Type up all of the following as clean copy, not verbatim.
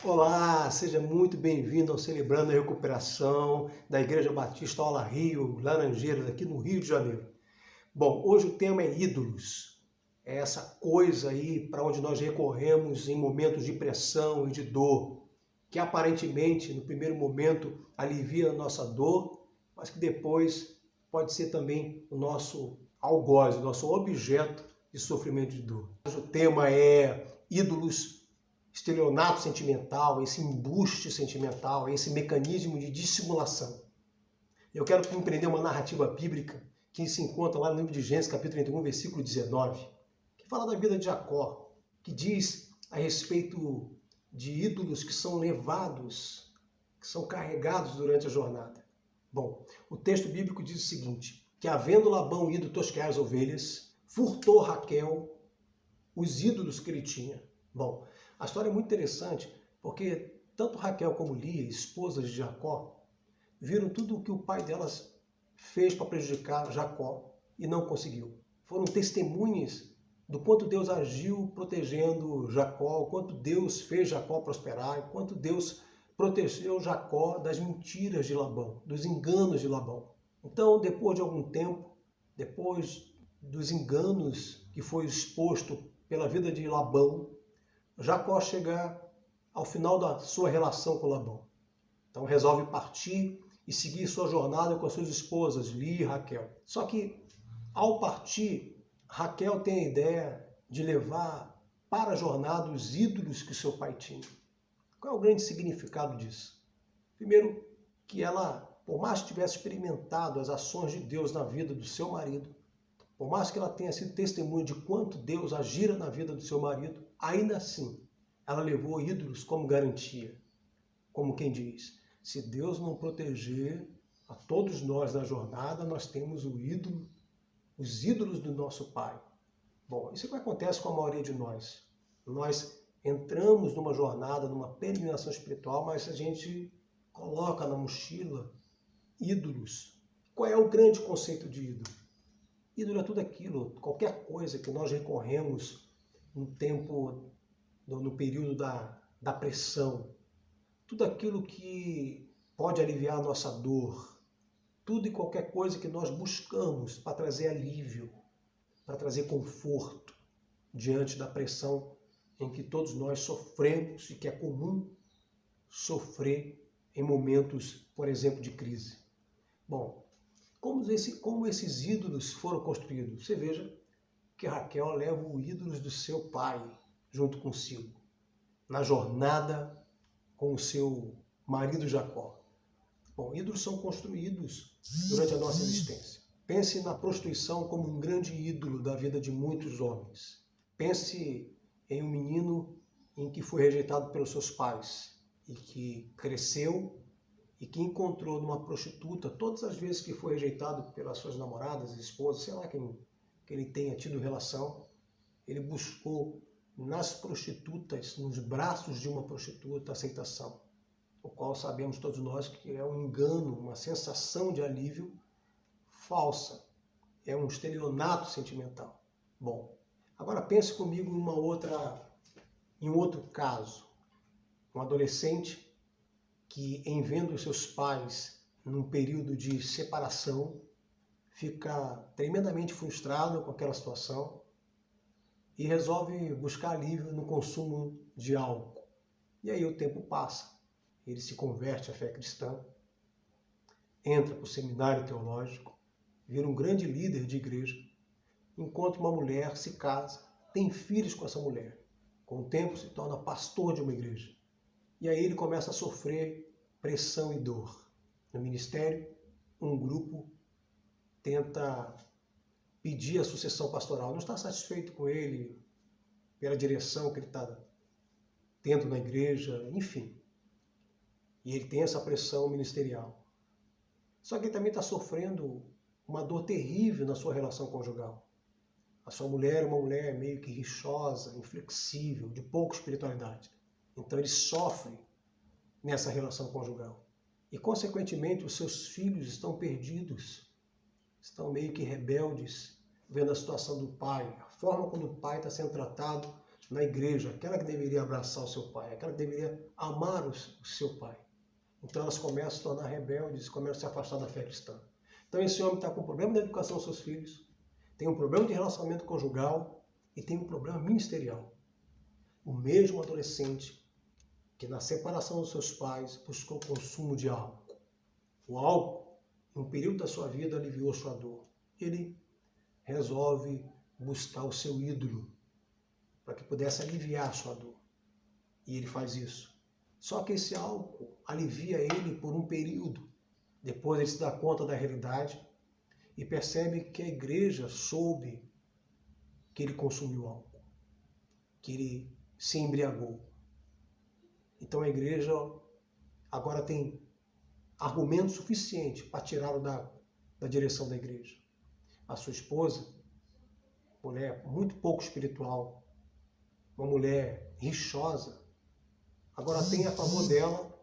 Olá, seja muito bem-vindo ao Celebrando a Recuperação da Igreja Batista Aula Rio, Laranjeiras, aqui no Rio de Janeiro. Bom, hoje o tema é ídolos. É essa coisa aí para onde nós recorremos em momentos de pressão e de dor, que aparentemente, no primeiro momento, alivia a nossa dor, mas que depois pode ser também o nosso algoz, o nosso objeto de sofrimento de dor. Hoje o tema é ídolos, estelionato sentimental, esse embuste sentimental, esse mecanismo de dissimulação. Eu quero compreender uma narrativa bíblica que se encontra lá no livro de Gênesis, capítulo 31, versículo 19, que fala da vida de Jacó, que diz a respeito de ídolos que são levados, que são carregados durante a jornada. Bom, o texto bíblico diz o seguinte, que havendo Labão ido tosquear as ovelhas, furtou Raquel os ídolos que ele tinha. Bom, a história é muito interessante porque tanto Raquel como Lia, esposas de Jacó, viram tudo o que o pai delas fez para prejudicar Jacó e não conseguiu. Foram testemunhas do quanto Deus agiu protegendo Jacó, o quanto Deus fez Jacó prosperar, o quanto Deus protegeu Jacó das mentiras de Labão, dos enganos de Labão. Então, depois de algum tempo, depois dos enganos que foi exposto pela vida de Labão, Jacó chega ao final da sua relação com Labão. Então resolve partir e seguir sua jornada com as suas esposas, Lia e Raquel. Só que ao partir, Raquel tem a ideia de levar para a jornada os ídolos que seu pai tinha. Qual é o grande significado disso? Primeiro, que ela, por mais que tivesse experimentado as ações de Deus na vida do seu marido, por mais que ela tenha sido testemunha de quanto Deus agira na vida do seu marido, ainda assim, ela levou ídolos como garantia. Como quem diz, se Deus não proteger a todos nós na jornada, nós temos o ídolo, os ídolos do nosso pai. Bom, isso é o que acontece com a maioria de nós. Nós entramos numa jornada, numa peregrinação espiritual, mas a gente coloca na mochila ídolos. Qual é o grande conceito de ídolo? Ídolo é tudo aquilo, qualquer coisa que nós recorremos no tempo, no período da pressão, tudo aquilo que pode aliviar a nossa dor, tudo e qualquer coisa que nós buscamos para trazer alívio, para trazer conforto diante da pressão em que todos nós sofremos e que é comum sofrer em momentos, por exemplo, de crise. Bom, como esses ídolos foram construídos? Você veja que Raquel leva os ídolos do seu pai junto consigo, na jornada com o seu marido Jacó. Bom, ídolos são construídos durante a nossa existência. Pense na prostituição como um grande ídolo da vida de muitos homens. Pense em um menino em que foi rejeitado pelos seus pais e que cresceu e que encontrou numa prostituta, todas as vezes que foi rejeitado pelas suas namoradas, esposas, sei lá quem ele tenha tido relação, ele buscou nas prostitutas, nos braços de uma prostituta, aceitação, o qual sabemos todos nós que é um engano, uma sensação de alívio falsa, é um estelionato sentimental. Bom, agora pense comigo em um outro caso, um adolescente que, em vendo os seus pais num período de separação, fica tremendamente frustrado com aquela situação e resolve buscar alívio no consumo de álcool. E aí o tempo passa, ele se converte à fé cristã, entra para o seminário teológico, vira um grande líder de igreja, encontra uma mulher, se casa, tem filhos com essa mulher. Com o tempo se torna pastor de uma igreja. E aí ele começa a sofrer pressão e dor. No ministério, um grupo tenta pedir a sucessão pastoral. Não está satisfeito com ele, pela direção que ele está tendo na igreja, enfim. E ele tem essa pressão ministerial. Só que ele também está sofrendo uma dor terrível na sua relação conjugal. A sua mulher é uma mulher meio que rixosa, inflexível, de pouca espiritualidade. Então ele sofre nessa relação conjugal. E, consequentemente, os seus filhos estão perdidos, estão meio que rebeldes, vendo a situação do pai, a forma como o pai está sendo tratado na igreja, aquela que deveria abraçar o seu pai, aquela que deveria amar o seu pai. Então elas começam a se tornar rebeldes, começam a se afastar da fé cristã. Então esse homem está com um problema na educação dos seus filhos, tem um problema de relacionamento conjugal e tem um problema ministerial. O mesmo adolescente que na separação dos seus pais buscou o consumo de álcool. O álcool, em um período da sua vida, aliviou sua dor. Ele resolve buscar o seu ídolo para que pudesse aliviar a sua dor. E ele faz isso. Só que esse álcool alivia ele por um período. Depois ele se dá conta da realidade e percebe que a igreja soube que ele consumiu álcool, que ele se embriagou. Então a igreja agora tem argumento suficiente para tirá-lo da direção da igreja. A sua esposa, mulher muito pouco espiritual, uma mulher rixosa, agora tem a favor dela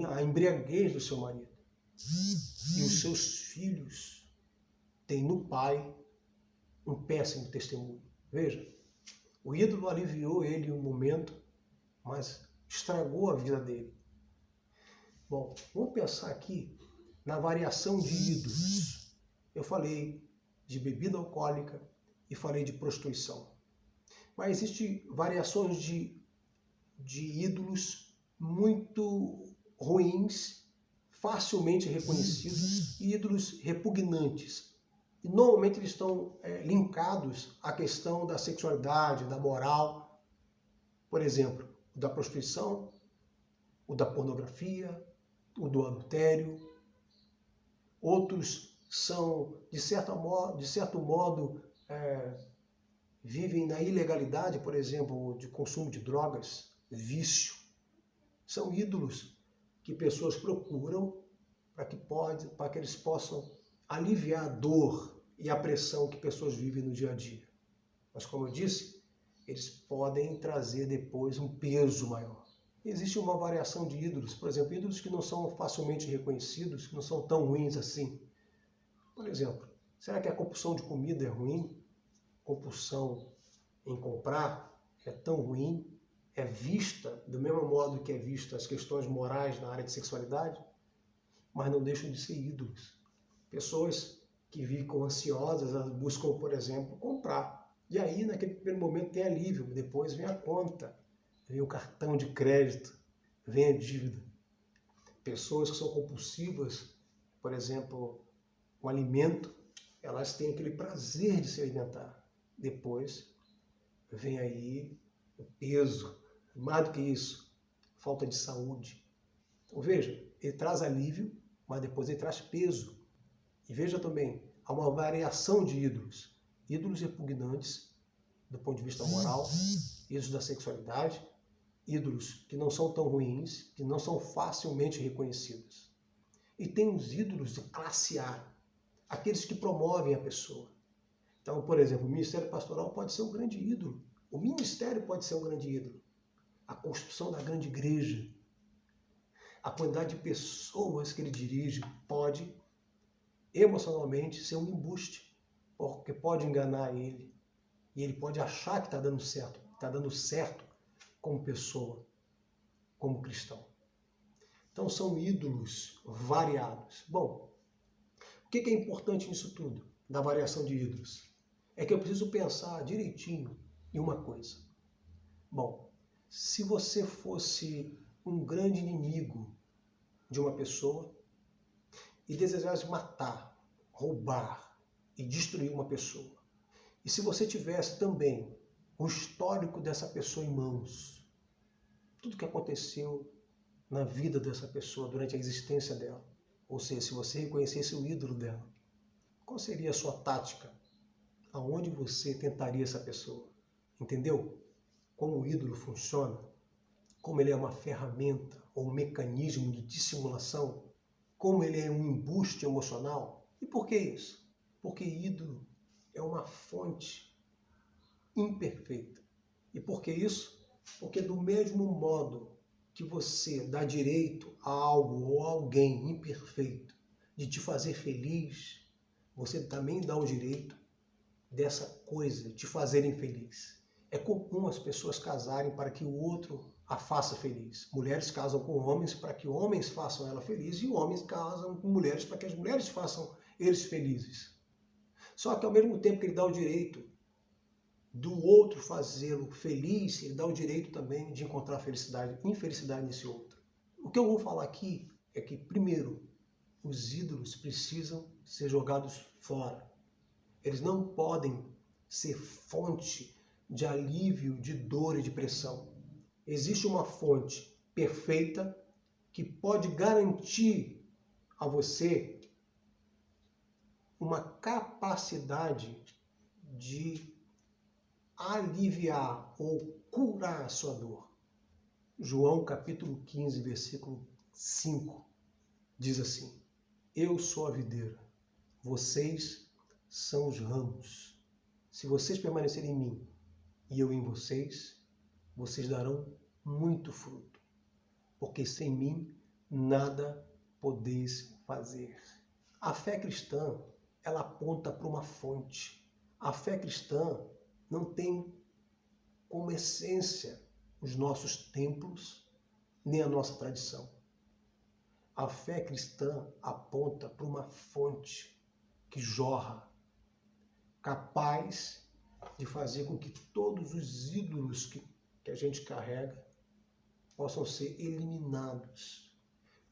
a embriaguez do seu marido. E os seus filhos têm no pai um péssimo testemunho. Veja, o ídolo aliviou ele em um momento, mas estragou a vida dele. Bom, vamos pensar aqui na variação de ídolos. Eu falei de bebida alcoólica e falei de prostituição. Mas existem variações de ídolos muito ruins, facilmente reconhecidos, e ídolos repugnantes. E normalmente eles estão linkados à questão da sexualidade, da moral. Por exemplo, o da prostituição, o da pornografia, o do adultério. Outros são, de certo modo, vivem na ilegalidade, por exemplo, de consumo de drogas, vício. São ídolos que pessoas procuram para que eles possam aliviar a dor e a pressão que pessoas vivem no dia a dia. Mas, como eu disse, eles podem trazer depois um peso maior. Existe uma variação de ídolos, por exemplo, ídolos que não são facilmente reconhecidos, que não são tão ruins assim. Por exemplo, será que a compulsão de comida é ruim? Compulsão em comprar é tão ruim? É vista do mesmo modo que é vista as questões morais na área de sexualidade? Mas não deixam de ser ídolos. Pessoas que ficam ansiosas, elas buscam, por exemplo, comprar. E aí, naquele primeiro momento, tem alívio. Depois vem a conta, vem o cartão de crédito, vem a dívida. Pessoas que são compulsivas, por exemplo, o alimento, elas têm aquele prazer de se alimentar. Depois vem aí o peso. Mais do que isso, falta de saúde. Então veja, ele traz alívio, mas depois ele traz peso. E veja também, há uma variação de ídolos. Ídolos repugnantes do ponto de vista moral, ídolos da sexualidade, ídolos que não são tão ruins, que não são facilmente reconhecidos. E tem os ídolos de classe A, aqueles que promovem a pessoa. Então, por exemplo, o ministério pastoral pode ser um grande ídolo. O ministério pode ser um grande ídolo. A construção da grande igreja, a quantidade de pessoas que ele dirige pode, emocionalmente, ser um embuste, porque pode enganar ele, e ele pode achar que está dando certo como pessoa, como cristão. Então são ídolos variados. Bom, o que é importante nisso tudo, da variação de ídolos? É que eu preciso pensar direitinho em uma coisa. Bom, se você fosse um grande inimigo de uma pessoa e desejasse matar, roubar e destruir uma pessoa, e se você tivesse também o histórico dessa pessoa em mãos, tudo que aconteceu na vida dessa pessoa durante a existência dela, ou seja, se você reconhecesse o ídolo dela, qual seria a sua tática? Aonde você tentaria essa pessoa? Entendeu? Como o ídolo funciona? Como ele é uma ferramenta ou um mecanismo de dissimulação? Como ele é um embuste emocional? E por que isso? Porque ídolo é uma fonte imperfeita. E por que isso? Porque do mesmo modo que você dá direito a algo ou a alguém imperfeito de te fazer feliz, você também dá o direito dessa coisa te fazer infeliz. É comum as pessoas casarem para que o outro a faça feliz. Mulheres casam com homens para que homens façam ela feliz e homens casam com mulheres para que as mulheres façam eles felizes. Só que ao mesmo tempo que ele dá o direito do outro fazê-lo feliz, ele dá o direito também de encontrar felicidade, infelicidade nesse outro. O que eu vou falar aqui é que, primeiro, os ídolos precisam ser jogados fora. Eles não podem ser fonte de alívio, de dor e de pressão. Existe uma fonte perfeita que pode garantir a você uma capacidade de aliviar ou curar a sua dor. João capítulo 15, versículo 5, diz assim: Eu sou a videira, vocês são os ramos. Se vocês permanecerem em mim e eu em vocês, vocês darão muito fruto, porque sem mim nada podeis fazer. A fé cristã, ela aponta para uma fonte. A fé cristã não tem como essência os nossos templos, nem a nossa tradição. A fé cristã aponta para uma fonte que jorra, capaz de fazer com que todos os ídolos que a gente carrega possam ser eliminados.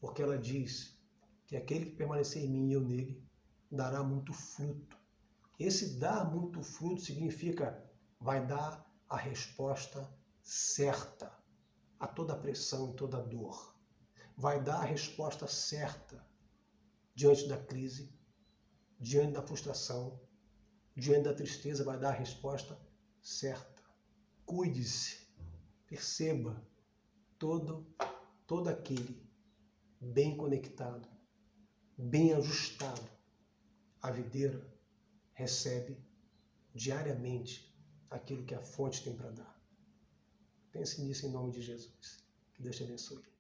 Porque ela diz que aquele que permanecer em mim e eu nele dará muito fruto. Esse dar muito fruto significa vai dar a resposta certa a toda pressão e toda dor. Vai dar a resposta certa diante da crise, diante da frustração, diante da tristeza, vai dar a resposta certa. Cuide-se, perceba todo aquele bem conectado, bem ajustado. A videira recebe diariamente aquilo que a fonte tem para dar. Pense nisso em nome de Jesus. Que Deus te abençoe.